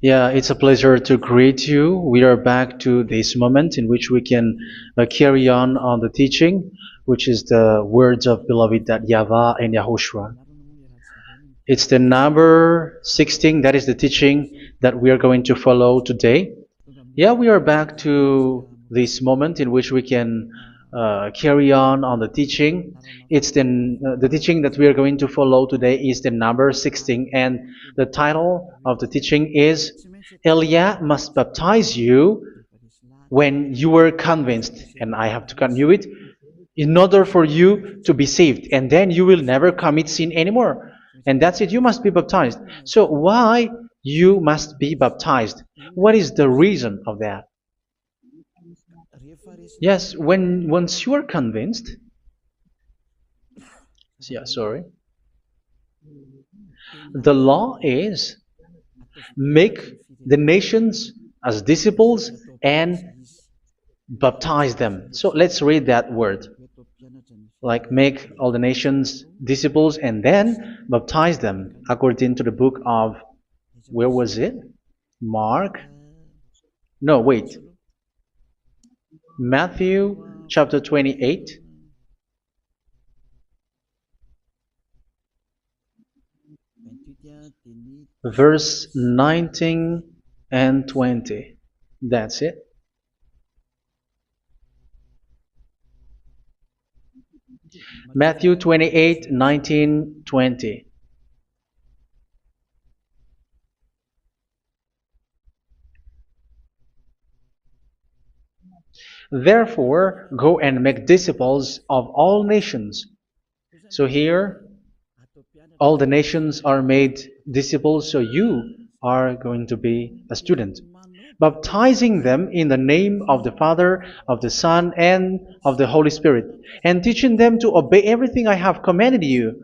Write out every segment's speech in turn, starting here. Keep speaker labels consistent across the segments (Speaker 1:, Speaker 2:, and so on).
Speaker 1: Yeah, it's a pleasure to greet you. We are back to this moment in which we can carry on the teaching, which is the words of beloved that YAHVAH and YAHOSHUA. It's the number 16, that is the teaching that we are going to follow today. Yeah, we are back to this moment in which we can carry on the teaching. It's the teaching that we are going to follow today is the number 16, and the title of the teaching is Elia must baptize you when you were convinced, and I have to continue it, in order for you to be saved, and then you will never commit sin anymore. And that's it, you must be baptized. So why you must be baptized? What is the reason of that? Yes, when once you are convinced, yeah, sorry, the law is make the nations as disciples and baptize them. So let's read that word. Like make all the nations disciples and then baptize them according to the book of, where was it? Mark? No, wait. Matthew chapter 28. Verse 19 and 20. That's it. Matthew 28, 19, 20. Therefore, go and make disciples of all nations. So here, all the nations are made disciples, so you are going to be a student. Baptizing them in the name of the Father, of the Son, and of the Holy Spirit, and teaching them to obey everything I have commanded you.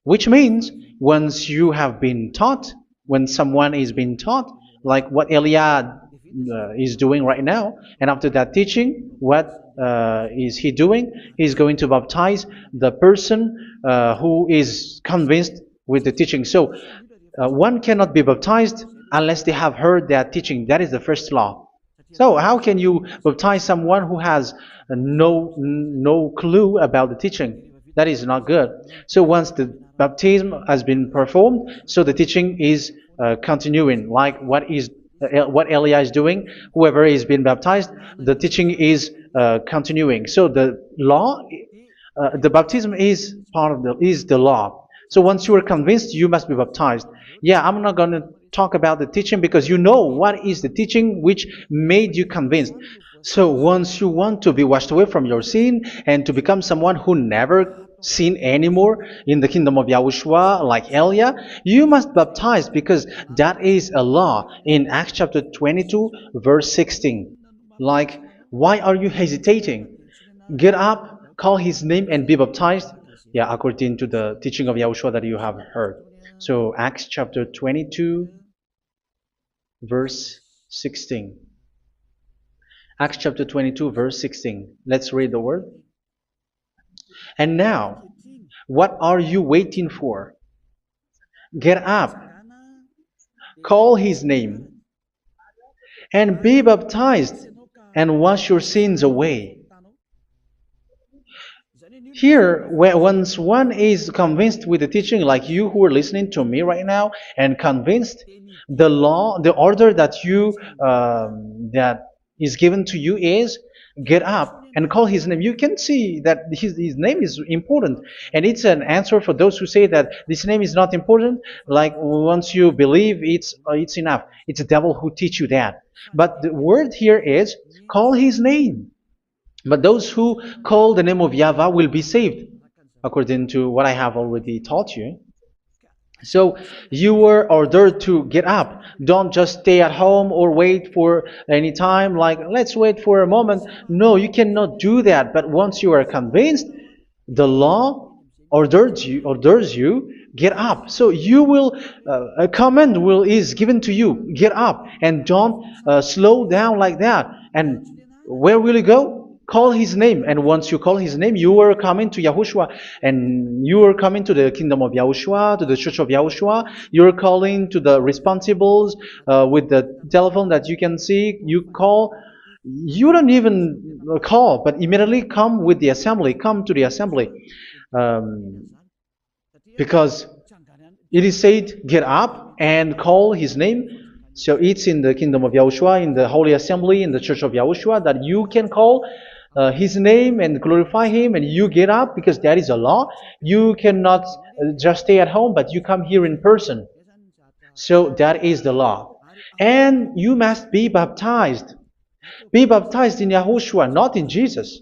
Speaker 1: Which means, once you have been taught, when someone is being taught, like what Elia is doing right now, and after that teaching, what is he doing? He's going to baptize the person who is convinced with the teaching. So one cannot be baptized unless they have heard that teaching. That is the first law. So how can you baptize someone who has no clue about the teaching? That is not good. So once the baptism has been performed, so the teaching is continuing. Like what Elia is doing, whoever is being baptized, the teaching is continuing. So the law, the baptism is part of the law. So once you are convinced, you must be baptized. Yeah, I'm not going to talk about the teaching because you know what is the teaching which made you convinced. So once you want to be washed away from your sin and to become someone who never sin anymore in the kingdom of Yahushua, like Elia, you must baptize because that is a law in Acts chapter 22, verse 16. Like, why are you hesitating? Get up, call his name, and be baptized. Yeah, according to the teaching of Yahushua that you have heard. So Acts chapter 22, verse 16. Acts chapter 22, verse 16. Let's read the word. And now, what are you waiting for? Get up, call his name, and be baptized, and wash your sins away. Here, once one is convinced with the teaching, like you who are listening to me right now, and convinced, the law, the order that that is given to you is get up and call his name. You can see that his name is important, and it's an answer for those who say that this name is not important. Like once you believe, it's enough. It's the devil who teach you that. But the word here is call his name. But those who call the name of YAHVAH will be saved, according to what I have already taught you. So you were ordered to get up. Don't just stay at home or wait for any time, like let's wait for a moment. No, you cannot do that. But once you are convinced, the law orders you get up. So you will a command is given to you, get up, and don't slow down like that. And where will you go? call His name. And once you call His name, you are coming to Yahushua. And you are coming to the kingdom of Yahushua, to the church of Yahushua. You are calling to the responsibles with the telephone that you can see. You call. You don't even call, but immediately come with the assembly. Come to the assembly. Um, because it is said, get up and call His name. So it's in the kingdom of Yahushua, in the holy assembly, in the church of Yahushua, that you can call His name and glorify Him, and you get up, because that is a law. You cannot just stay at home, but you come here in person. So that is the law. And you must be baptized. Be baptized in Yahushua, not in Jesus.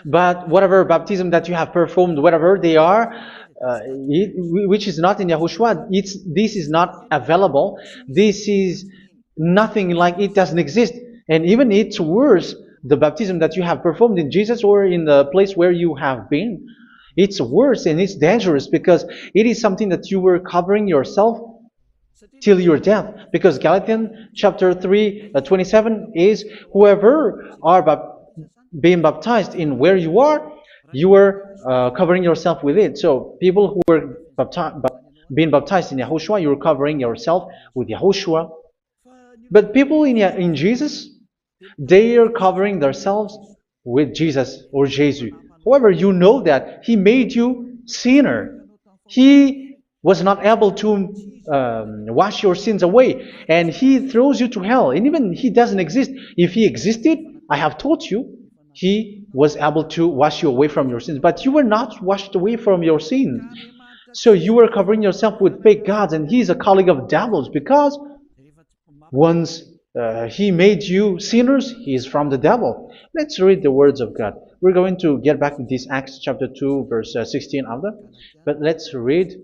Speaker 1: But whatever baptism that you have performed, whatever they are, which is not in Yahushua, this is not available. This is nothing, like it doesn't exist. And even it's worse, the baptism that you have performed in Jesus or in the place where you have been. It's worse and it's dangerous, because it is something that you were covering yourself till your death. Because Galatians chapter 3, 27 is, whoever are being baptized in where you are covering yourself with it. So people who were being baptized in Yahushua, you're covering yourself with Yahushua. But people in Jesus, they are covering themselves with Jesus or Jesus. However, you know that He made you sinner. He was not able to wash your sins away, and He throws you to hell. And even He doesn't exist. If He existed, I have taught you, He was able to wash you away from your sins. But you were not washed away from your sins. So you were covering yourself with fake gods, and He is a colleague of devils, because once He made you sinners, He is from the devil. Let's read the words of God. We're going to get back to this Acts chapter 2, verse 16 after. But let's read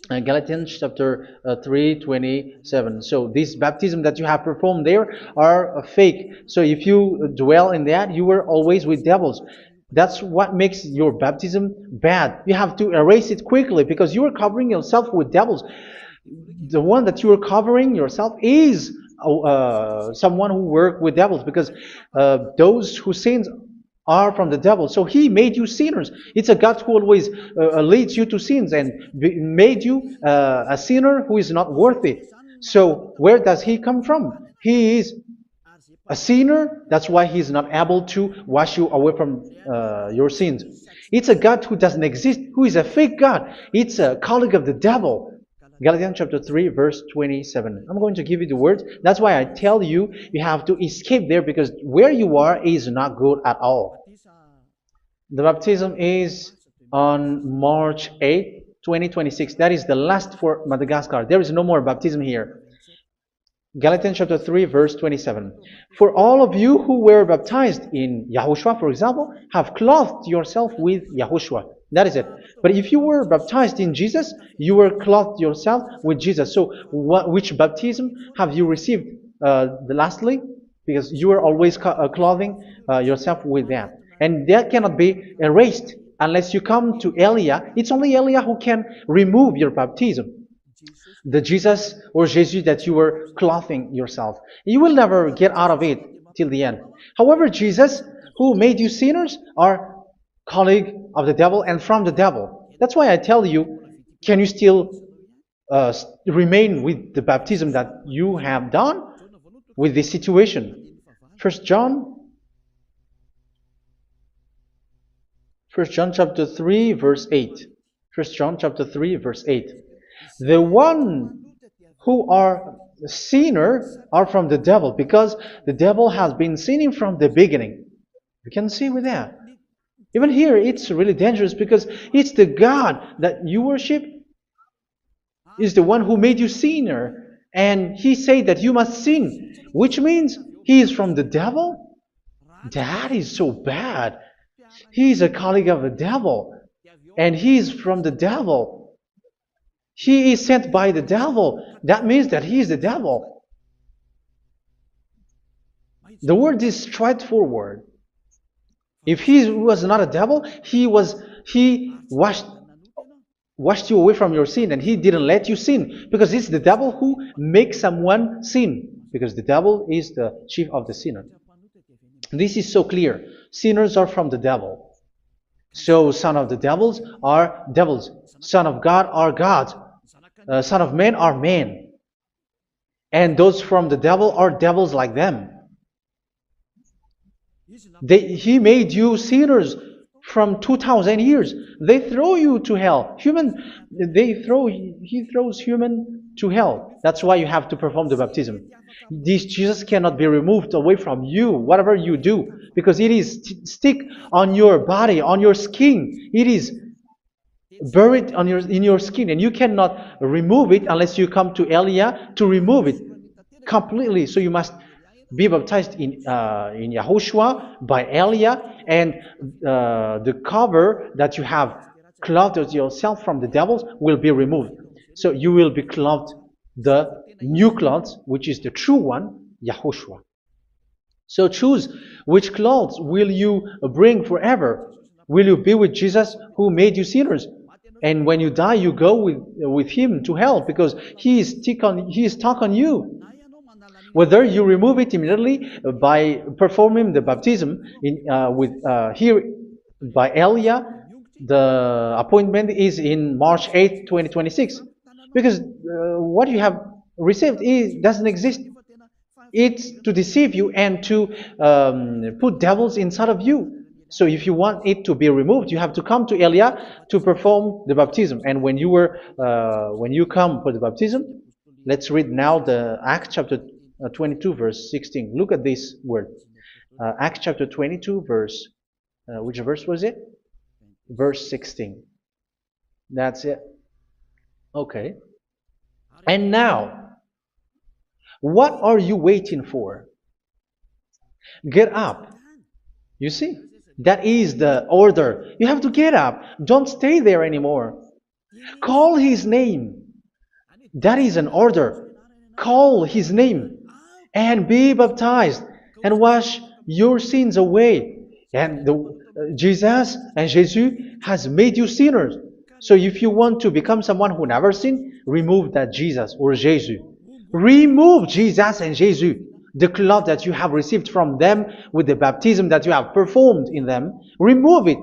Speaker 1: Galatians chapter 3, 27. So this baptism that you have performed there are fake. So if you dwell in that, you were always with devils. That's what makes your baptism bad. You have to erase it quickly, because you are covering yourself with devils. The one that you are covering yourself is someone who works with devils, because those who sin are from the devil. So He made you sinners. It's a God who always leads you to sins, and made you a sinner who is not worthy. So where does He come from? He is a sinner. That's why He is not able to wash you away from your sins. It's a God who doesn't exist, who is a fake God. It's a colleague of the devil. Galatians chapter 3, verse 27. I'm going to give you the words. That's why I tell you, you have to escape there, because where you are is not good at all. The baptism is on March 8, 2026. That is the last for Madagascar. There is no more baptism here. Galatians chapter 3, verse 27. For all of you who were baptized in Yahushua, for example, have clothed yourself with Yahushua. That is it. But if you were baptized in Jesus, you were clothed yourself with Jesus. So which baptism have you received lastly? Because you are always clothing yourself with that. And that cannot be erased unless you come to Eliah. It's only Eliah who can remove your baptism. The Jesus or Jesus that you were clothing yourself. You will never get out of it till the end. However, Jesus, who made you sinners, are colleague of the devil and from the devil. That's why I tell you, can you still remain with the baptism that you have done with this situation? First John chapter 3, verse 8. First John chapter 3, verse 8. The one who are sinner are from the devil, because the devil has been sinning from the beginning. You can see with that. Even here, it's really dangerous, because it's the God that you worship is the one who made you sinner, and He said that you must sin, which means He is from the devil. That is so bad. He is a colleague of the devil, and He is from the devil. He is sent by the devil. That means that He is the devil. The word is straightforward. If He was not a devil, He washed you away from your sin, and He didn't let you sin, because it's the devil who makes someone sin, because the devil is the chief of the sinner. This is so clear. Sinners are from the devil. So son of the devils are devils. Son of God are gods. Son of men are men. And those from the devil are devils like them. He made you sinners from 2,000 years. They throw you to hell. He throws human to hell. That's why you have to perform the baptism. This Jesus cannot be removed away from you, whatever you do, because it is stick on your body, on your skin. It is buried in your skin, and you cannot remove it unless you come to Elia to remove it completely. So you must be baptized in YAHOSHUA by Elia, and the cover that you have clothed yourself from the devils will be removed. So you will be clothed the new clothes, which is the true one, YAHOSHUA. So choose which clothes will you bring forever. Will you be with Jesus who made you sinners? And when you die, you go with him to hell because he is stuck on you. Whether you remove it immediately by performing the baptism here by Elia, the appointment is in March 8, 2026. Because what you have received doesn't exist. It's to deceive you and to put devils inside of you. So if you want it to be removed, you have to come to Elia to perform the baptism. And when you come for the baptism, let's read now the Acts chapter 22 verse 16. Look at this word. Acts chapter 22 verse, which verse was it? Verse 16. That's it. Okay. And now, what are you waiting for? Get up. You see, that is the order. You have to get up. Don't stay there anymore. Call his name. That is an order. Call his name and be baptized and wash your sins away. And Jesus has made you sinners. So if you want to become someone who never sinned, remove that Jesus or Jesus. Remove Jesus and Jesus, the cloth that you have received from them with the baptism that you have performed in them. Remove it.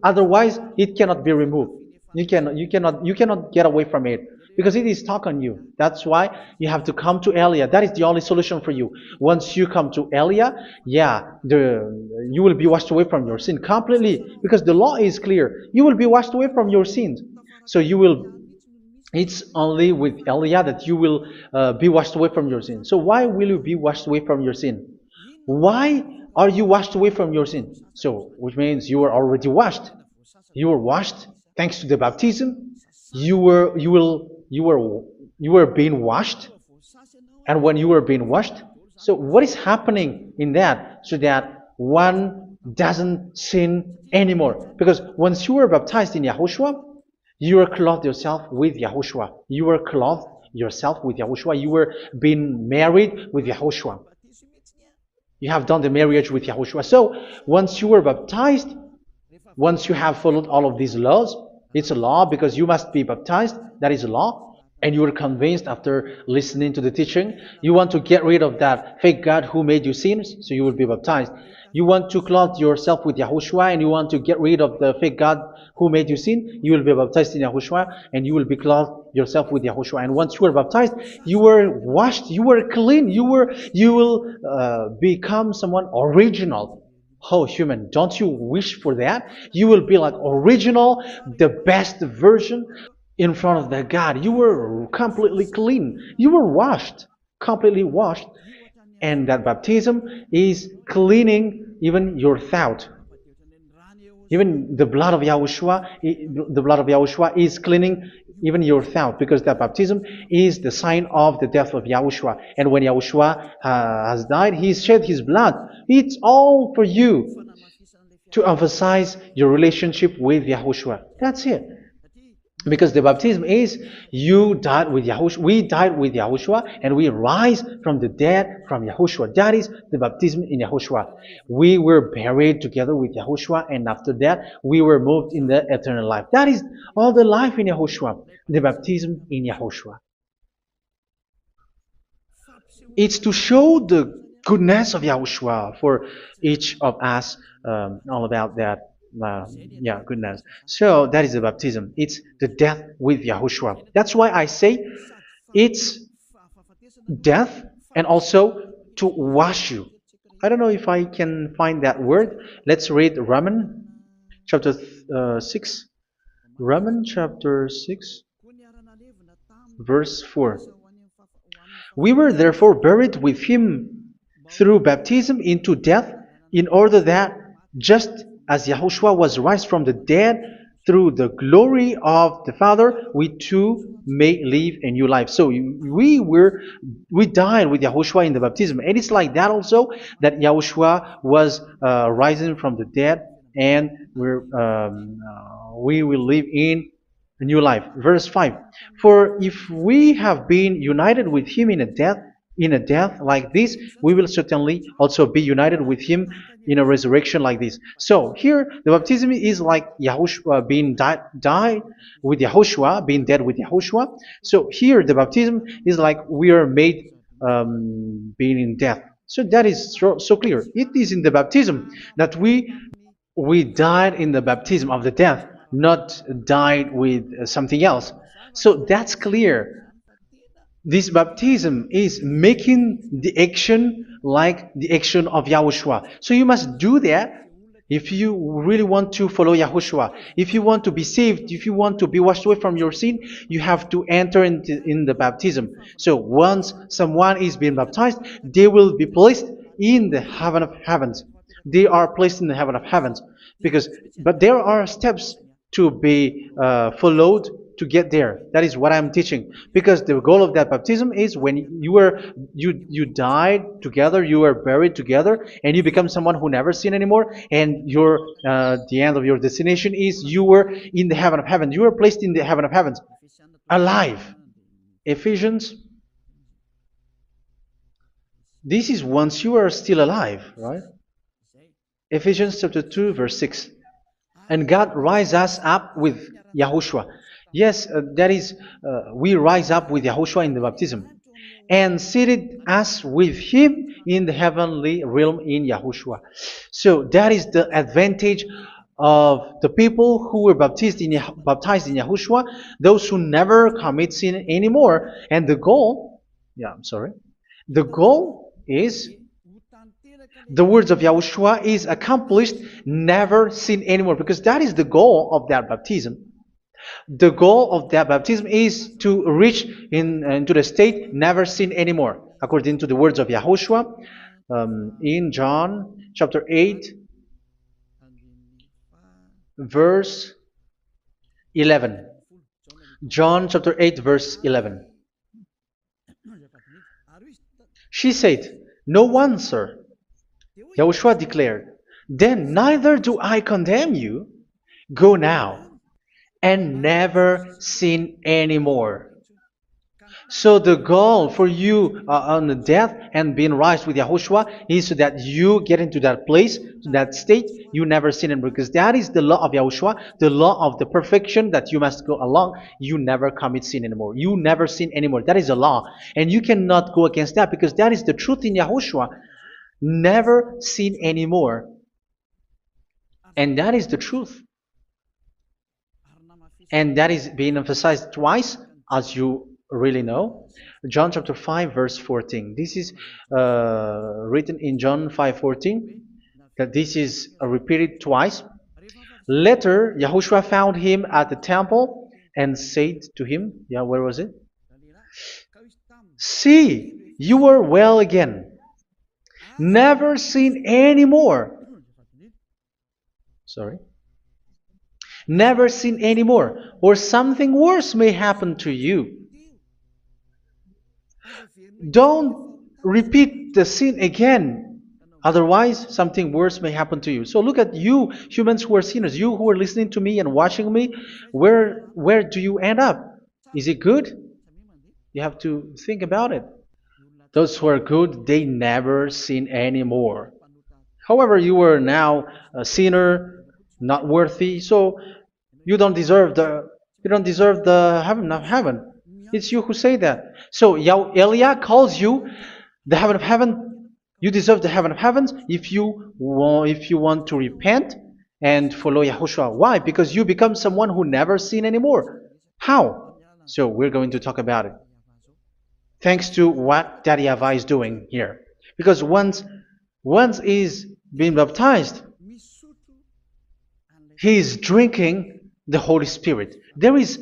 Speaker 1: Otherwise, it cannot be removed. You cannot get away from it because it is stuck on you. That's why you have to come to Elia. That is the only solution for you. Once you come to Elia, you will be washed away from your sin completely because the law is clear. You will be washed away from your sins. So it's only with Elia that you will be washed away from your sin. So why will you be washed away from your sin? Why are you washed away from your sin? So, which means you are already washed. You were washed thanks to the baptism. You were being washed, and when you were being washed, so what is happening in that? So that one doesn't sin anymore. Because once you were baptized in YAHOSHUA, you were clothed yourself with YAHOSHUA. You were clothed yourself with YAHOSHUA. You were being married with YAHOSHUA. You have done the marriage with YAHOSHUA. So once you were baptized, once you have followed all of these laws, it's a law because you must be baptized. That is a law. And you are convinced after listening to the teaching, you want to get rid of that fake God who made you sinners, so you will be baptized. You want to clothe yourself with YAHOSHUA and you want to get rid of the fake God who made you sin, you will be baptized in YAHOSHUA and you will be clothed yourself with YAHOSHUA. And once you are baptized, you were washed, you were clean, you will become someone original. Oh, human, don't you wish for that? You will be like original, the best version in front of the God. You were completely clean. You were washed, completely washed. And that baptism is cleaning even your thought. Even the blood of YAHOSHUA is cleaning even your thought, because that baptism is the sign of the death of YAHOSHUA. And when YAHOSHUA has died, he shed his blood. It's all for you to emphasize your relationship with YAHOSHUA. That's it. Because the baptism is you died with YAHOSHUA, we died with YAHOSHUA, and we rise from the dead from YAHOSHUA. That is the baptism in YAHOSHUA. We were buried together with YAHOSHUA, and after that we were moved in the eternal life. That is all the life in YAHOSHUA, the baptism in YAHOSHUA. It's to show the goodness of Yahushua for each of us, all about that. Yeah, goodness. So that is the baptism. It's the death with Yahushua. That's why I say it's death and also to wash you. I don't know if I can find that word. Let's read Romans chapter 6. Romans chapter 6, verse 4. We were therefore buried with him through baptism into death, in order that, just as Yahushua was raised from the dead through the glory of the Father, we too may live a new life. So we died with Yahushua in the baptism, and it's like that also that Yahushua was rising from the dead, and we will live in a new life. Verse 5. For if we have been united with him in a death like this, we will certainly also be united with him in a resurrection like this. So here the baptism is like Yahushua being died with Yahushua, being dead with Yahushua. So here the baptism is like we are made being in death. So that is so clear. It is in the baptism that we died in the baptism of the death, not died with something else. So that's clear. This baptism is making the action like the action of Yahushua. So you must do that if you really want to follow Yahushua. If you want to be saved, if you want to be washed away from your sin, you have to enter in the baptism. So once someone is being baptized, they will be placed in the heaven of heavens. They are placed in the heaven of heavens, but there are steps to be followed to get there. That is what I'm teaching, because the goal of that baptism is when you died together, you were buried together, and you become someone who never sin anymore, and the end of your destination is you were in the heaven of heaven. You were placed in the heaven of heavens, alive. Ephesians. This is once you are still alive, right? Ephesians chapter 2, verse 6. And God rise us up with Yahushua. Yes, that is, we rise up with Yahushua in the baptism. And seated us with him in the heavenly realm in Yahushua. So that is the advantage of the people who were baptized in Yahushua, those who never commit sin anymore. And the goal, the goal is the words of Yahushua is accomplished, never sin anymore, because that is the goal of that baptism. The goal of that baptism is to reach into the state never sin anymore, according to the words of Yahushua in John chapter 8, verse 11. John chapter 8, verse 11. She said, "No one, sir." Yahushua declared, "Then neither do I condemn you. Go now and never sin anymore." So the goal for you on the death and being raised with Yahushua is so that you get into that place, to that state, you never sin anymore. Because that is the law of Yahushua, the law of the perfection that you must go along. You never commit sin anymore. You never sin anymore. That is a law. And you cannot go against that, because that is the truth in Yahushua. Never sin anymore. And that is the truth. And that is being emphasized twice, as you really know. John chapter 5, verse 14. This is written in John 5:14, that this is repeated twice. Later, Yahushua found him at the temple and said to him, where was it? "See, you are well again. Never sin anymore." Never sin anymore, or something worse may happen to you. Don't repeat the sin again. Otherwise, something worse may happen to you. So look at you, humans who are sinners, you who are listening to me and watching me. Where do you end up? Is it good? You have to think about it. Those who are good, they never sin anymore. However, you are now a sinner, not worthy, so you don't deserve the heaven of heaven. It's you who say that. So Eliah calls you the heaven of heaven You deserve the heaven of heavens if you want to repent and follow Yahushua. Why? Because you become someone who never sin anymore. How? So we're going to talk about it. Thanks to what Daddy YAHVAH is doing here. Because once he's being baptized, he is drinking the Holy Spirit. There is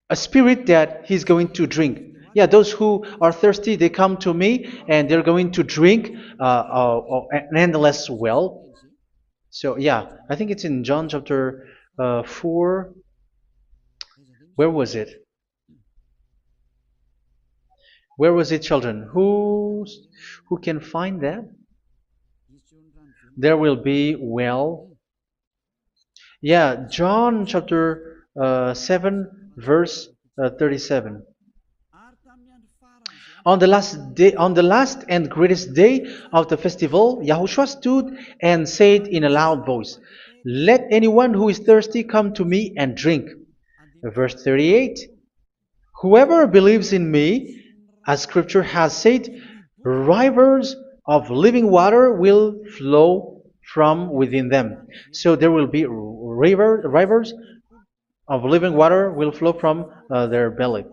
Speaker 1: a spirit that he's going to drink. Yeah, those who are thirsty, they come to me and they're going to drink an endless well. So yeah, I think it's in John chapter 4. Where was it? Where was it, children? Who can find that? There will be well. Yeah, John chapter 7, verse 37. On the last day, on the last and greatest day of the festival, Yahushua stood and said in a loud voice, "Let anyone who is thirsty come to me and drink." Verse 38. Whoever believes in me, as Scripture has said, rivers of living water will flow from within them. So there will be rivers of living water will flow from their belly.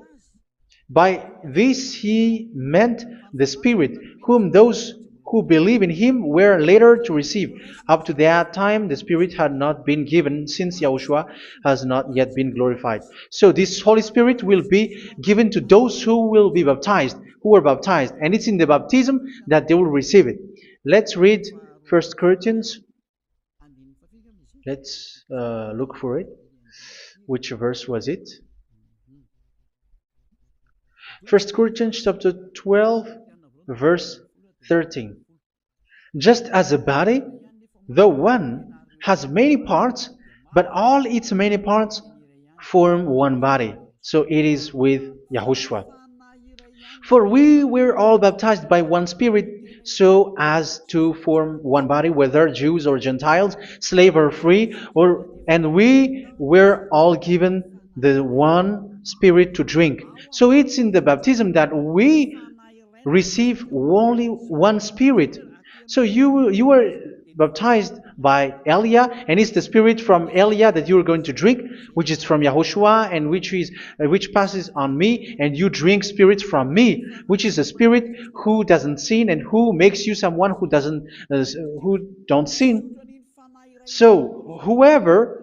Speaker 1: By this he meant the Spirit, whom those who believe in him were later to receive. Up to that time, the Spirit had not been given, since Yahushua has not yet been glorified. So this Holy Spirit will be given to those who will be baptized, who were baptized, and it's in the baptism that they will receive it. Let's read 1 Corinthians. Let's look for it. Which verse was it? 1 Corinthians chapter 12, verse 13. Just as a body, though one, has many parts, but all its many parts form one body. So it is with Yahushua. For we were all baptized by one Spirit, so as to form one body, whether Jews or Gentiles, slave or free, and we were all given the one Spirit to drink. So it's in the baptism that we receive only one Spirit. So you were baptized by Elia, and it's the Spirit from Elia that you are going to drink, which is from Yahushua, and which passes on me, and you drink Spirit from me, which is a Spirit who doesn't sin and who makes you someone who don't sin. So whoever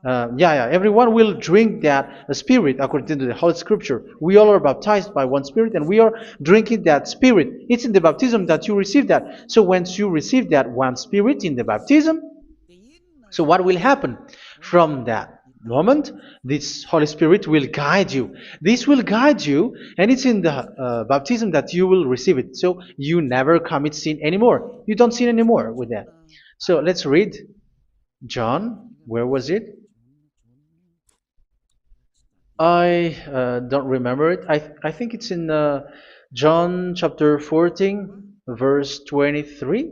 Speaker 1: everyone will drink that Spirit according to the Holy Scripture. We all are baptized by one Spirit, and we are drinking that Spirit. It's in the baptism that you receive that. So once you receive that one Spirit in the baptism, so what will happen? From that moment, this Holy Spirit will guide you. This will guide you, and it's in the baptism that you will receive it. So you never commit sin anymore. You don't sin anymore with that. So let's read John. Where was it? I don't remember it. I think it's in John chapter 14, verse 23.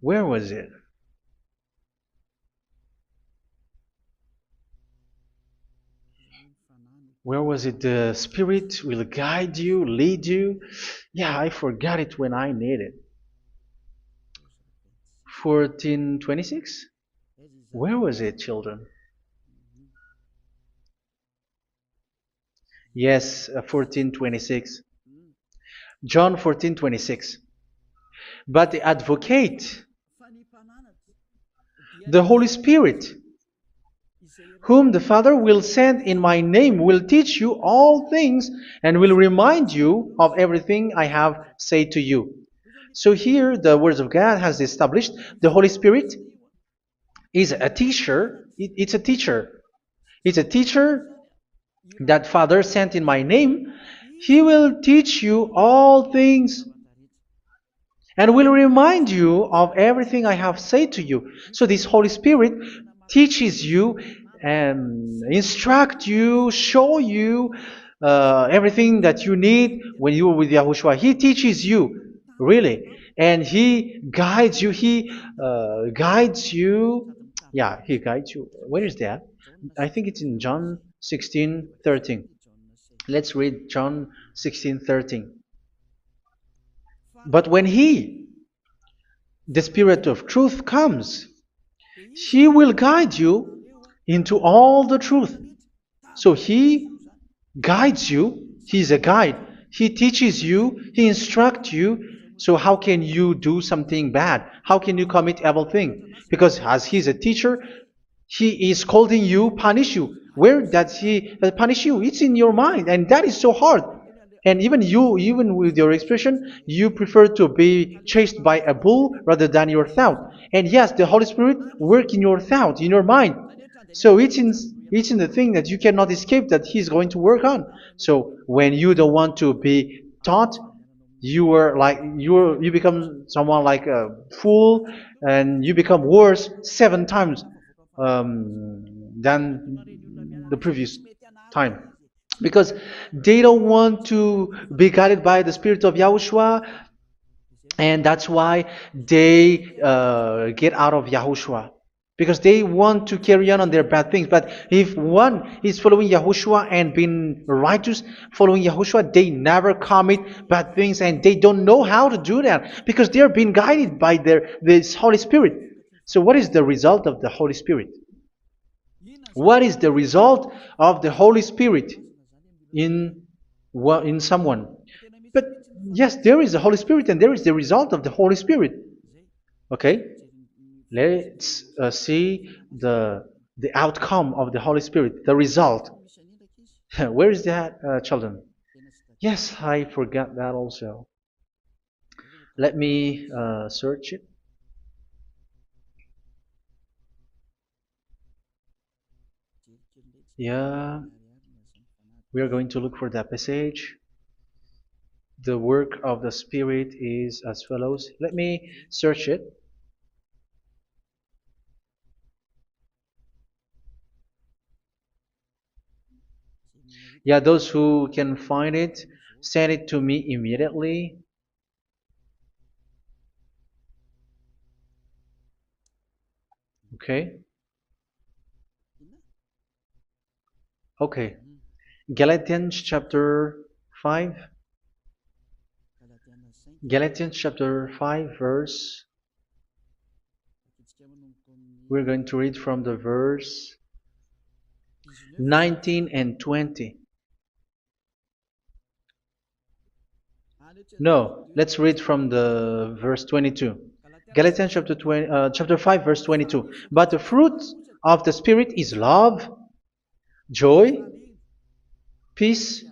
Speaker 1: Where was it? Where was it? The Spirit will guide you, lead you. Yeah, I forgot it when I need it. 14:26? Where was it, children? Yes, 14:26. John 14:26. But the Advocate, the Holy Spirit, whom the Father will send in my name, will teach you all things and will remind you of everything I have said to you. So here the words of God has established the Holy Spirit is a teacher. It's a teacher. It's a teacher that Father sent in my name. He will teach you all things and will remind you of everything I have said to you. So this Holy Spirit teaches you and instruct you, show you everything that you need when you are with Yahushua. He teaches you, really. And He guides you. He guides you. Yeah, He guides you. Where is that? I think it's in John 16:13. Let's read John 16:13. But when He, the Spirit of truth, comes, He will guide you into all the truth. So He guides you. He's a guide. He teaches you. He instructs you. So how can you do something bad? How can you commit evil thing? Because as He's a teacher, He is scolding you, punish you. Where does He punish you? It's in your mind, and that is so hard. And even you, even with your expression, you prefer to be chased by a bull rather than your thought. And yes, the Holy Spirit work in your thought, in your mind. So it's in the thing that you cannot escape that He's going to work on. So when you don't want to be taught, you become someone like a fool, and you become worse 7 times than the previous time, because they don't want to be guided by the Spirit of Yahushua, and that's why they get out of Yahushua, because they want to carry on their bad things. But if one is following Yahushua and being righteous, following Yahushua, they never commit bad things, and they don't know how to do that because they are being guided by this Holy Spirit. So what is the result of the Holy Spirit? What is the result of the Holy Spirit in someone? But yes, there is the Holy Spirit, and there is the result of the Holy Spirit. Okay, let's see the outcome of the Holy Spirit, the result. Where is that, children? Yes, I forgot that also. Let me search it. Yeah, we are going to look for that passage. The work of the Spirit is as follows. Let me search it. Yeah, those who can find it, send it to me immediately. Okay. Okay. Galatians chapter 5. Galatians chapter 5 verse. We're going to read from the verse 19 and 20. No, let's read from the verse 22. Galatians chapter 5 verse 22. But the fruit of the Spirit is love, joy, peace,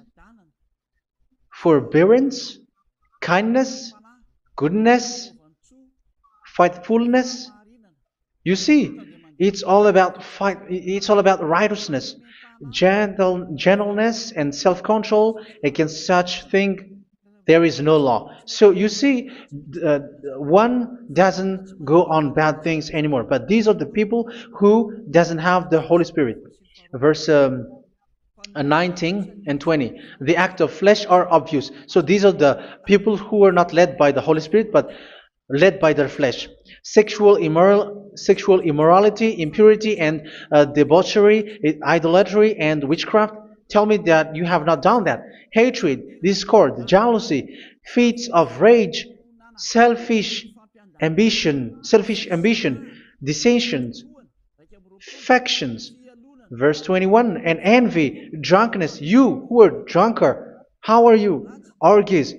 Speaker 1: forbearance, kindness, goodness, faithfulness. You see, it's all about fight. It's all about righteousness, gentleness, and self-control. Against such thing, there is no law. So you see, one doesn't go on bad things anymore. But these are the people who doesn't have the Holy Spirit. Verse 19 and 20. The act of flesh are obvious. So these are the people who are not led by the Holy Spirit, but led by their flesh. Sexual immorality, impurity, and debauchery, idolatry, and witchcraft. Tell me that you have not done that. Hatred, discord, jealousy, fits of rage, selfish ambition, dissensions, factions. Verse 21, and envy, drunkenness. You who are drunkard, how are you? Orgies.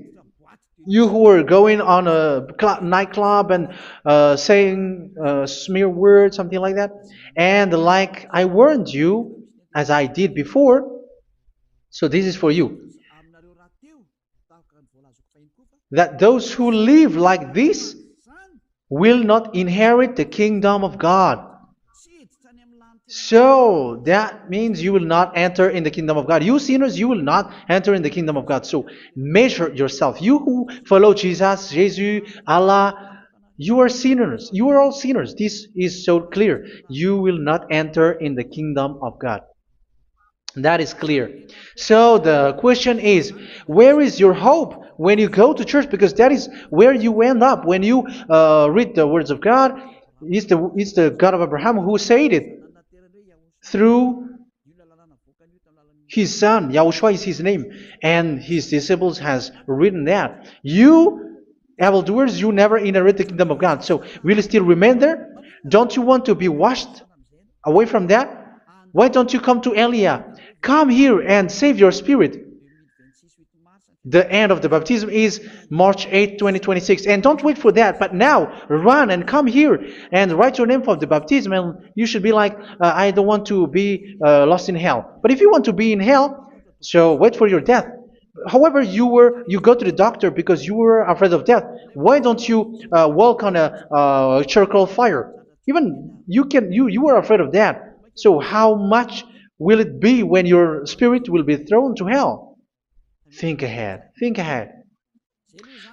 Speaker 1: You who are going on a nightclub and saying smear words, something like that. And like I warned you, as I did before, so this is for you, that those who live like this will not inherit the kingdom of God. So that means you will not enter in the kingdom of God. You sinners, you will not enter in the kingdom of God. So measure yourself. You who follow Jesus, Allah, you are sinners. You are all sinners. This is so clear. You will not enter in the kingdom of God. That is clear. So the question is, where is your hope when you go to church? Because that is where you end up. When you read the words of God, it's the God of Abraham who said it. Through His son, Yahushua is his name, and his disciples has written that. You, evildoers, you never inherit the kingdom of God. So will you still remain there? Don't you want to be washed away from that? Why don't you come to Elia? Come here and save your spirit. The end of the baptism is March 8th, 2026. And don't wait for that, but now run and come here and write your name for the baptism. And you should be like, I don't want to be lost in hell. But if you want to be in hell, so wait for your death. However, you go to the doctor because you were afraid of death. Why don't you walk on a charcoal fire? Even you were afraid of that. So how much will it be when your spirit will be thrown to hell? Think ahead. Think ahead.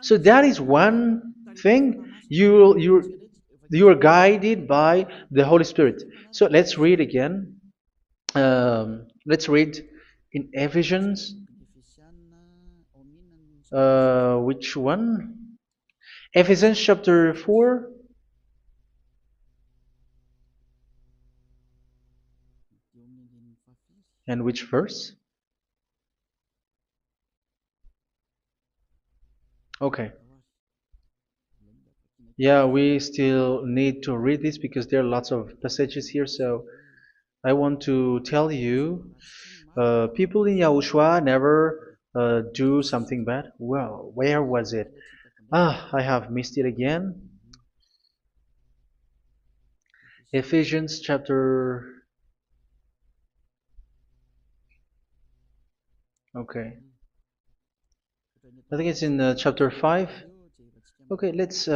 Speaker 1: So that is one thing. You are guided by the Holy Spirit. So let's read again. Let's read in Ephesians. Which one? Ephesians chapter 4. And which verse? Okay. Yeah, we still need to read this because there are lots of passages here. So I want to tell you, people in Yahushua never do something bad. Well, where was it? I have missed it again. Ephesians chapter. Okay. I think it's in chapter 5. Okay, let's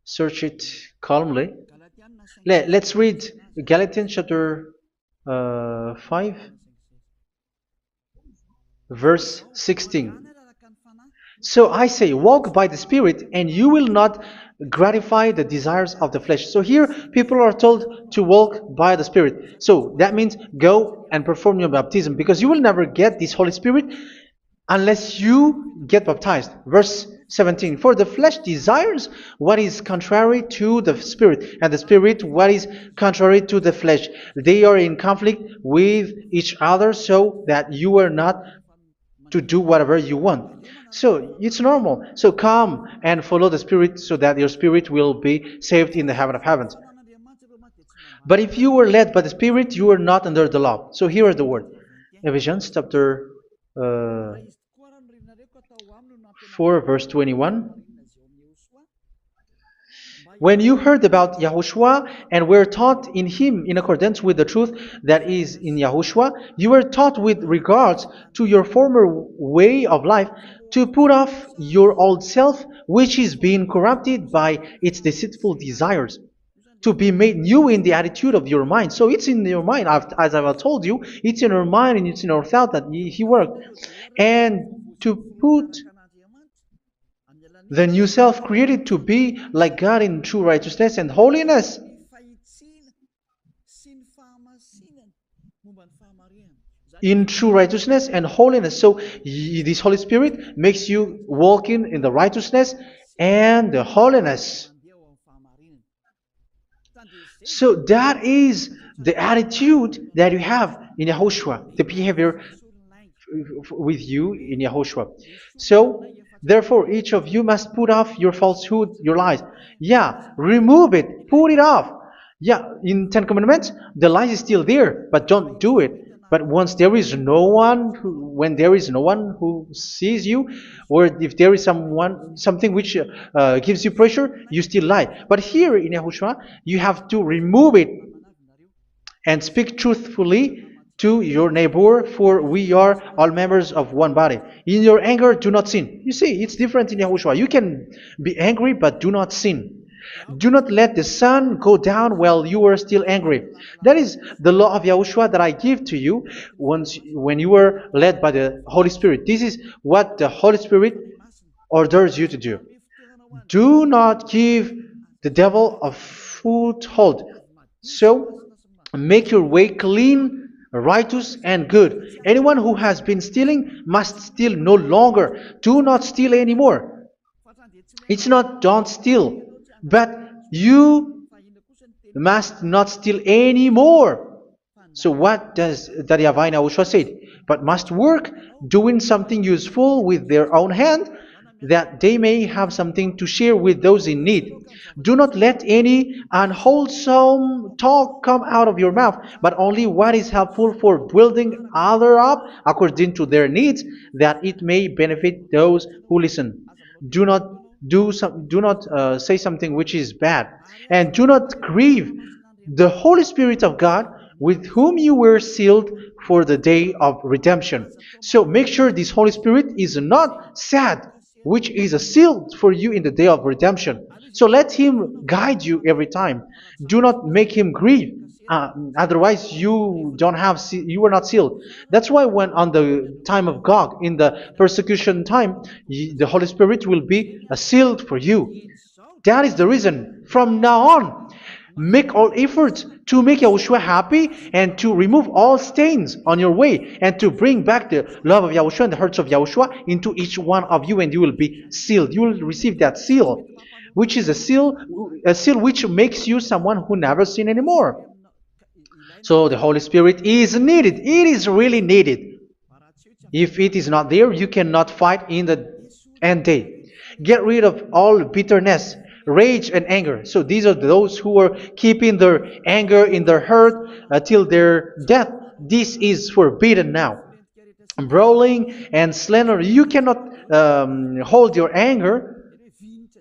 Speaker 1: search it calmly. Let's read Galatians chapter 5, verse 16. So I say, walk by the Spirit, and you will not gratify the desires of the flesh. So here, people are told to walk by the Spirit. So that means go and perform your baptism, because you will never get this Holy Spirit unless you get baptized. Verse 17. For the flesh desires what is contrary to the Spirit, and the Spirit what is contrary to the flesh. They are in conflict with each other, so that you are not to do whatever you want. So it's normal. So come and follow the Spirit so that your spirit will be saved in the heaven of heavens. But if you were led by the Spirit, you are not under the law. So here is the word. Ephesians chapter 4 verse 21. When you heard about Yahushua and were taught in him in accordance with the truth that is in Yahushua, you were taught with regards to your former way of life to put off your old self, which is being corrupted by its deceitful desires, to be made new in the attitude of your mind. So it's in your mind, as I've told you, it's in your mind and it's in your thought that he worked. And to put the new self created to be like God in true righteousness and holiness. In true righteousness and holiness. So this Holy Spirit makes you walking in the righteousness and the holiness. So that is the attitude that you have in Yahushua, the behavior with you in Yahushua. So therefore, each of you must put off your falsehood, your lies. Yeah, remove it, put it off. Yeah, in Ten Commandments, the lies is still there, but don't do it. But once there is no one, when there is no one who sees you, or if there is something which gives you pressure, you still lie. But here in Yahushua, you have to remove it and speak truthfully to your neighbor, for we are all members of one body. In your anger, do not sin. You see, it's different in Yahushua. You can be angry, but do not sin. Do not let the sun go down while you are still angry. That is the law of Yahushua that I give to you when you were led by the Holy Spirit. This is what the Holy Spirit orders you to do. Do not give the devil a foothold. So, make your way clean, righteous, and good. Anyone who has been stealing must steal no longer. Do not steal anymore. It's not don't steal, but you must not steal anymore. So what does the Yahweh Yahushua say? But must work doing something useful with their own hand, that they may have something to share with those in need. Do not let any unwholesome talk come out of your mouth, but only what is helpful for building other up according to their needs, that it may benefit those who listen. Do not do not say something which is bad, and do not grieve the Holy Spirit of God, with whom you were sealed for the day of redemption. So make sure this Holy Spirit is not sad, which is a seal for you in the day of redemption. So let him guide you every time. Do not make him grieve. Otherwise, you were not sealed. That's why when on the time of God, in the persecution time, the Holy Spirit will be a sealed for you. That is the reason. From now on, make all efforts to make Yahushua happy and to remove all stains on your way and to bring back the love of Yahushua and the hearts of Yahushua into each one of you, and you will be sealed. You will receive that seal, which is a seal which makes you someone who never sin anymore. So the Holy Spirit is needed. It is really needed. If it is not there, you cannot fight in the end day. Get rid of all bitterness, rage, and anger. So these are those who are keeping their anger in their heart till their death. This is forbidden now. Brawling and slander. You cannot hold your anger.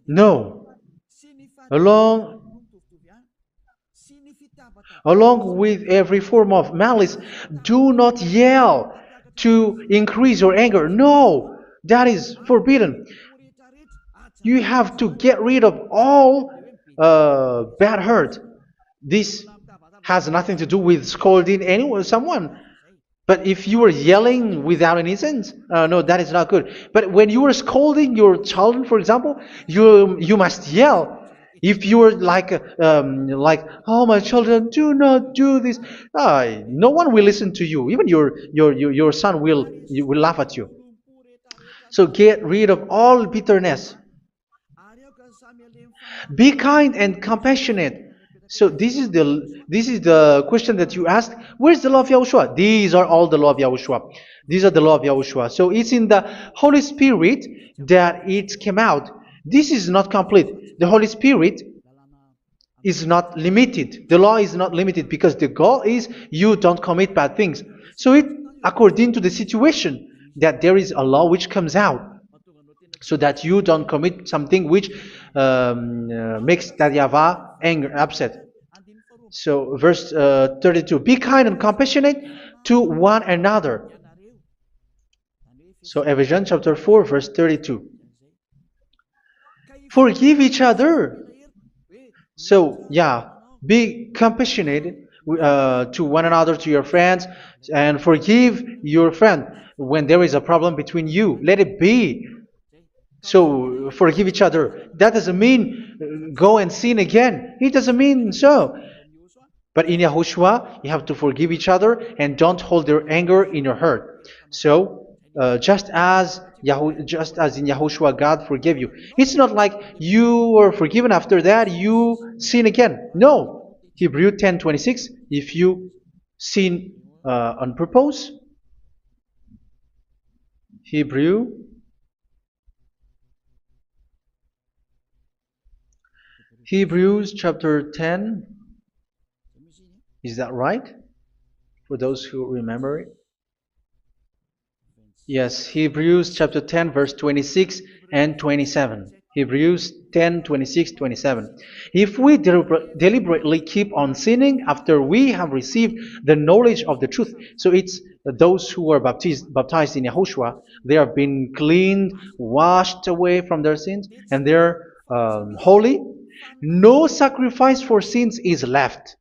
Speaker 1: No. Along Along with every form of malice, do not yell to increase your anger. No, that is forbidden. You have to get rid of all bad hurt. This has nothing to do with scolding anyone, someone. But if you are yelling without any sense, no, that is not good. But when you are scolding your children, for example, you must yell. If you are like, oh my children, do not do this, no one will listen to you. Even your son will laugh at you. So get rid of all bitterness. Be kind and compassionate. So this is the question that you asked. Where's the law of Yahushua? These are all the law of Yahushua. These are the law of Yahushua. So it's in the Holy Spirit that it came out. This is not complete. The Holy Spirit is not limited. The law is not limited because the goal is you don't commit bad things. So it according to the situation that there is a law which comes out, so that you don't commit something which makes that YAHVAH anger, upset. So verse 32, be kind and compassionate to one another. So Ephesians chapter 4 verse 32. Forgive each other. So yeah, be compassionate to one another, to your friends, and forgive your friend when there is a problem between you. Let it be. So forgive each other. That doesn't mean go and sin again. It doesn't mean so. But in Yahushua, you have to forgive each other and don't hold their anger in your heart. So just as in Yahushua, God forgave you. It's not like you were forgiven after that you sin again. No. Hebrew 10:26. If you sin on purpose, Hebrews chapter 10. Is that right? For those who remember it. Yes, Hebrews chapter 10 verse 26 and 27. Hebrews 10, 26, 27. If we deliberately keep on sinning after we have received the knowledge of the truth, so it's those who are baptized in Yahushua, they have been cleaned, washed away from their sins, and they're holy. No sacrifice for sins is left,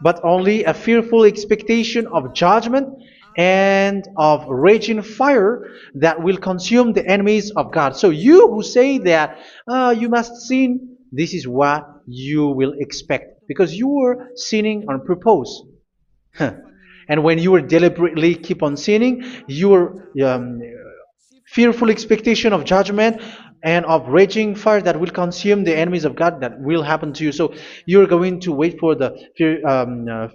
Speaker 1: but only a fearful expectation of judgment and of raging fire that will consume the enemies of God. So you who say that you must sin, this is what you will expect, because you were sinning on purpose. And when you deliberately keep on sinning, your fearful expectation of judgment and of raging fire that will consume the enemies of God that will happen to you. So you're going to wait for the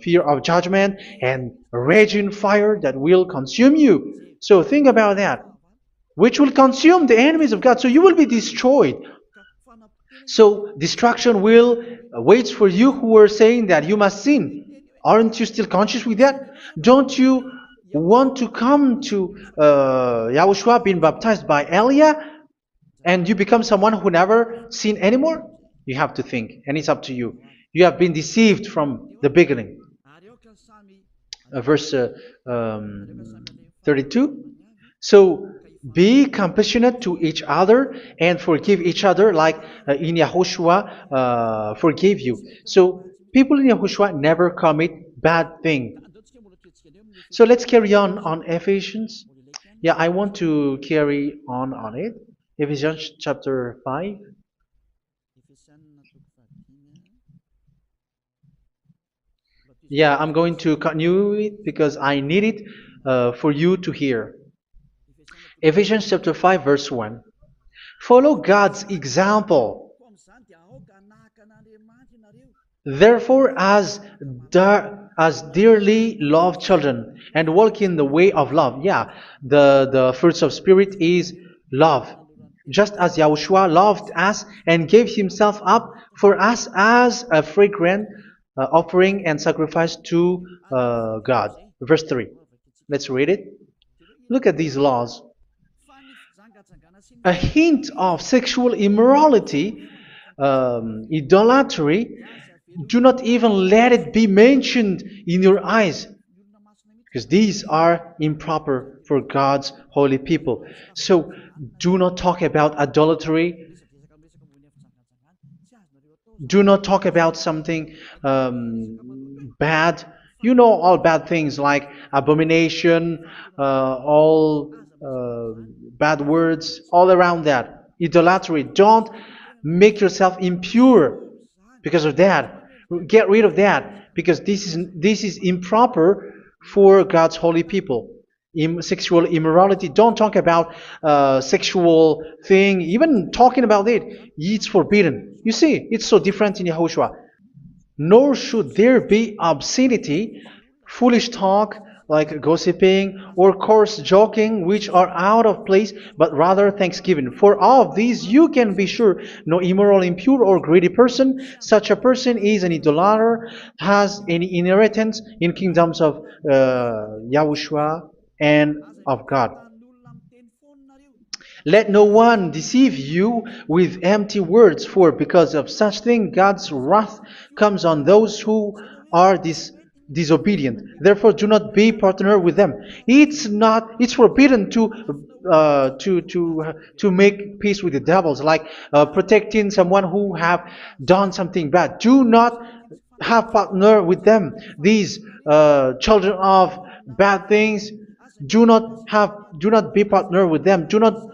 Speaker 1: fear of judgment and raging fire that will consume you. So think about that, which will consume the enemies of God. So you will be destroyed. So destruction will wait for you who are saying that you must sin. Aren't you still conscious with that? Don't you want to come to Yahushua being baptized by Elia and you become someone who never sin anymore? You have to think, and it's up to you. You have been deceived from the beginning. Verse 32. So be compassionate to each other and forgive each other like in Yahushua forgave you. So people in Yahushua never commit bad thing. So let's carry on Ephesians. Yeah, I want to carry on it. Ephesians chapter 5. Yeah, I'm going to continue it because I need it for you to hear. Ephesians chapter 5 verse 1. Follow God's example. Therefore, as dearly loved children, and walk in the way of love. Yeah, the fruits of spirit is love. Just as Yahushua loved us and gave himself up for us as a fragrant offering and sacrifice to God. Verse 3. Let's read it. Look at these laws. A hint of sexual immorality, idolatry, do not even let it be mentioned in your eyes, because these are improper for God's holy people. So do not talk about idolatry. Do not talk about something bad. You know all bad things like abomination, all bad words, all around that. Idolatry. Don't make yourself impure because of that. Get rid of that because this is improper for God's holy people. Sexual immorality. Don't talk about sexual thing. Even talking about it's forbidden. You see, it's so different in Yahushua. Nor should there be obscenity, foolish talk like gossiping or coarse joking, which are out of place, but rather thanksgiving. For of these you can be sure: no immoral, impure, or greedy person, such a person is an idolater, has any inheritance in kingdoms of Yahushua and of God. Let no one deceive you with empty words, for because of such thing God's wrath comes on those who are disobedient. Therefore, do not be partner with them. It's forbidden to make peace with the devils, like protecting someone who have done something bad. Do not have partner with them. These children of bad things, do not be partner with them. Do not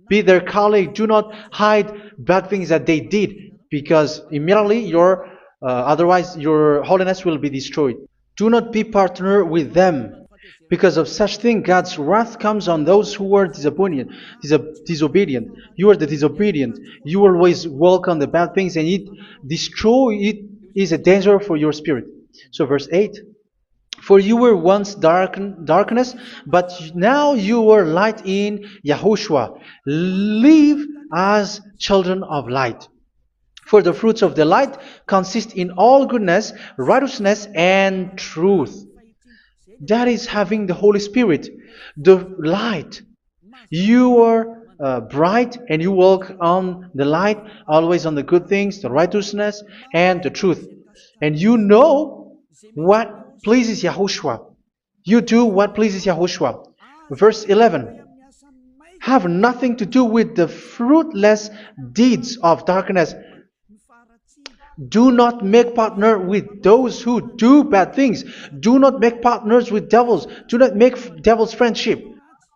Speaker 1: be their colleague. Do not hide bad things that they did, because immediately otherwise your holiness will be destroyed. Do not be partner with them. Because of such thing, God's wrath comes on those who are disobedient. You are the disobedient. You always walk on the bad things, and it is a danger for your spirit. So verse 8. For you were once darkness, but now you are light in Yahushua. Live as children of light. For the fruits of the light consist in all goodness, righteousness, and truth. That is having the Holy Spirit, the light. You are bright and you walk on the light, always on the good things, the righteousness, and the truth. And you know what pleases Yahushua. You do what pleases Yahushua. Verse 11. Have nothing to do with the fruitless deeds of darkness. Do not make partner with those who do bad things. Do not make partners with devils. Do not make devil's friendship.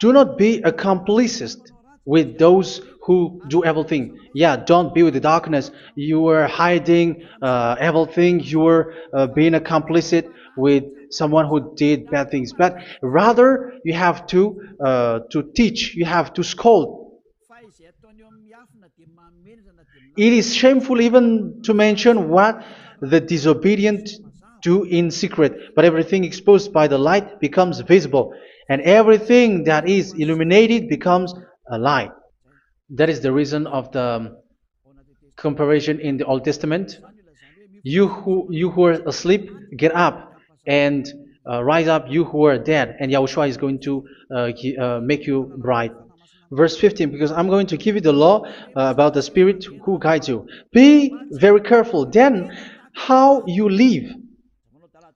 Speaker 1: Do not be accomplices with those who do evil things. Yeah, don't be with the darkness. You are hiding evil things. You are being a complicit with someone who did bad things. But rather, you have to teach. You have to scold. It is shameful even to mention what the disobedient do in secret, but everything exposed by the light becomes visible, and everything that is illuminated becomes a light. That is the reason of the comparison in the Old Testament. You who are asleep, get up and rise up, you who are dead, and Yahushua is going to make you bright. Verse 15, because I'm going to give you the law about the Spirit who guides you. Be very careful then how you live,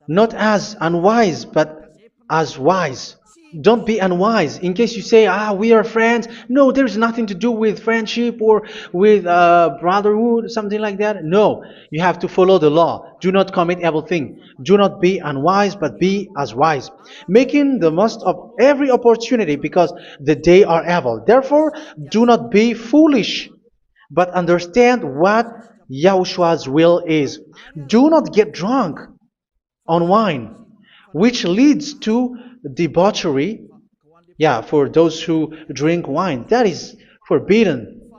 Speaker 1: not as unwise, but as wise. Don't be unwise. In case you say, we are friends. No, there's nothing to do with friendship or with brotherhood, something like that. No, you have to follow the law. Do not commit evil thing. Do not be unwise, but be as wise, making the most of every opportunity because the day are evil. Therefore, do not be foolish, but understand what Yahushua's will is. Do not get drunk on wine, which leads to debauchery. Yeah, for those who drink wine, that is forbidden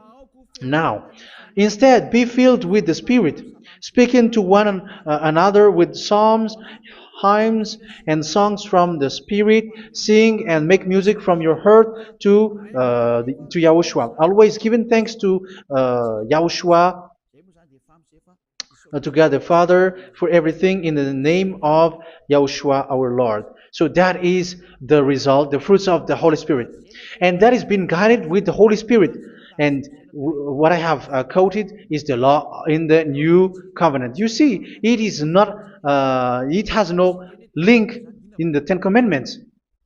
Speaker 1: now. Instead, be filled with the Spirit, speaking to one another with psalms, hymns, and songs from the Spirit. Sing and make music from your heart to Yahushua. Always giving thanks to Yahushua, to God the Father for everything in the name of Yahushua our Lord. So that is the result, the fruits of the Holy Spirit. And that is being guided with the Holy Spirit. And what I have quoted is the law in the new covenant. You see, it is not, it has no link in the Ten Commandments.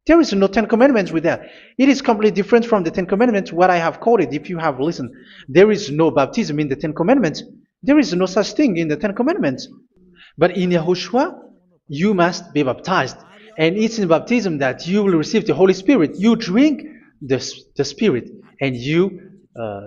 Speaker 1: There is no Ten Commandments with that. It is completely different from the Ten Commandments, what I have quoted, if you have listened. There is no baptism in the Ten Commandments. There is no such thing in the Ten Commandments. But in Yahushua, you must be baptized. And it's in baptism that you will receive the Holy Spirit. You drink the Spirit, and you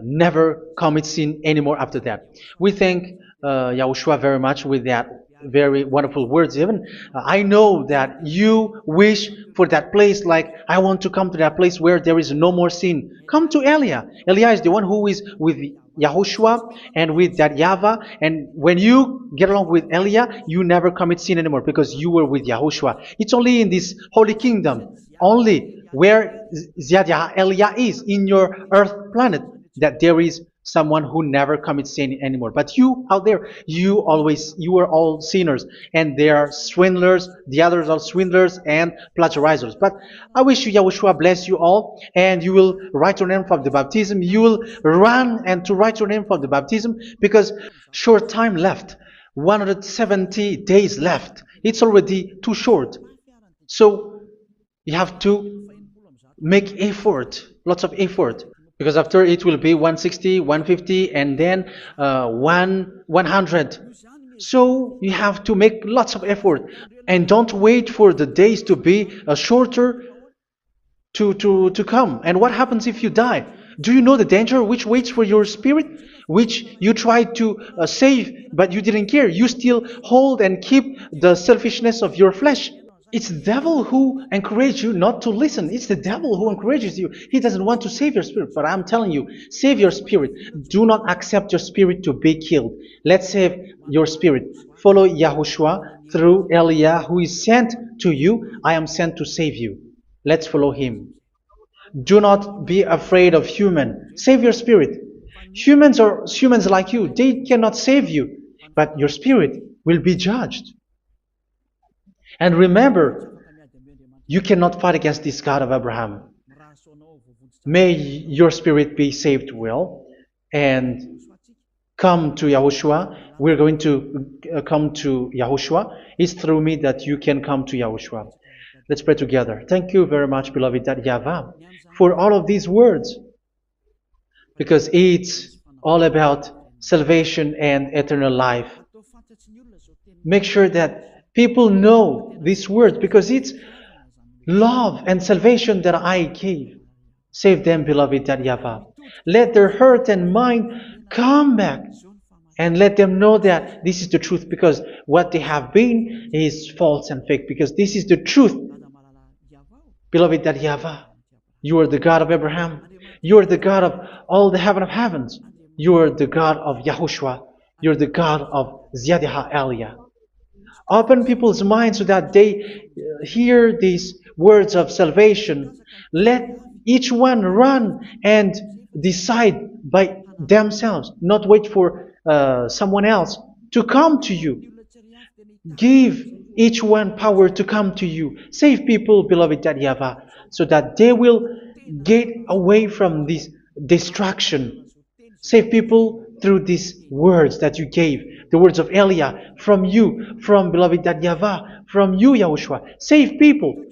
Speaker 1: never commit sin anymore after that. We thank Yahushua very much with that very wonderful words. Even I know that you wish for that place, like I want to come to that place where there is no more sin. Come to Elia. Elia is the one who is with Yahushua and with that YAHVAH, and when you get along with Elia, you never commit sin anymore because you were with Yahushua. It's only in this holy kingdom, only where Ziad Elia is in your earth planet, that there is someone who never commits sin anymore. But you out there, you are all sinners, and they are swindlers. The others are swindlers and plagiarizers. But I wish you, Yahushua, bless you all, and you will write your name from the baptism. You will run and to write your name from the baptism, because short time left, 170 days left. It's already too short. So you have to make effort, lots of effort, because after it will be 160, 150, and then 100. So you have to make lots of effort, and don't wait for the days to be shorter to come. And what happens if you die? Do you know the danger which waits for your spirit, which you tried to save, but you didn't care? You still hold and keep the selfishness of your flesh. It's the devil who encourages you not to listen. It's the devil who encourages you. He doesn't want to save your spirit. But I'm telling you, save your spirit. Do not accept your spirit to be killed. Let's save your spirit. Follow Yahushua through Elia, who is sent to you. I am sent to save you. Let's follow him. Do not be afraid of human. Save your spirit. Humans are humans like you. They cannot save you. But your spirit will be judged. And remember, you cannot fight against this God of Abraham. May your spirit be saved well and come to Yahushua. We're going to come to Yahushua. It's through me that you can come to Yahushua. Let's pray together. Thank you very much, beloved YAHVAH, for all of these words, because it's all about salvation and eternal life. Make sure that people know these words, because it's love and salvation that I gave. Save them, beloved YAHVAH. Let their heart and mind come back, and let them know that this is the truth, because what they have been is false and fake, because this is the truth. Beloved YAHVAH, you are the God of Abraham. You are the God of all the heaven of heavens. You're the God of Yahushua. You're the God of Ziyadha Aliyah. Open people's minds so that they hear these words of salvation. Let each one run and decide by themselves, not wait for someone else to come to you. Give each one power to come to you. Save people, beloved YAHVAH, so that they will get away from this distraction. Save people through these words that you gave, the words of Elia, from you, from beloved YAHVAH, from you, Yahushua. Save people.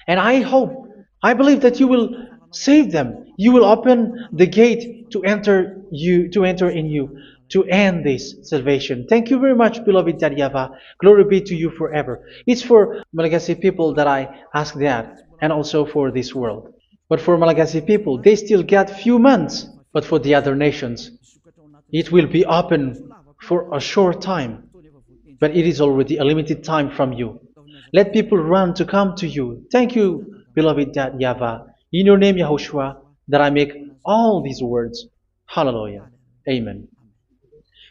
Speaker 1: And I hope, I believe that you will save them. You will open the gate to enter in you, to end this salvation. Thank you very much, beloved YAHVAH. Glory be to you forever. It's for Malagasy people that I ask that, and also for this world. But for Malagasy people, they still get few months. But for the other nations, it will be open for a short time. But it is already a limited time from you. Let people run to come to you. Thank you, beloved YAHVAH. In your name, Yahushua, that I make all these words. Hallelujah. Amen.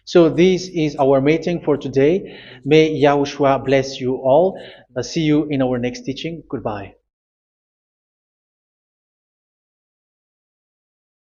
Speaker 1: So this is our meeting for today. May Yahushua bless you all. See you in our next teaching. Goodbye.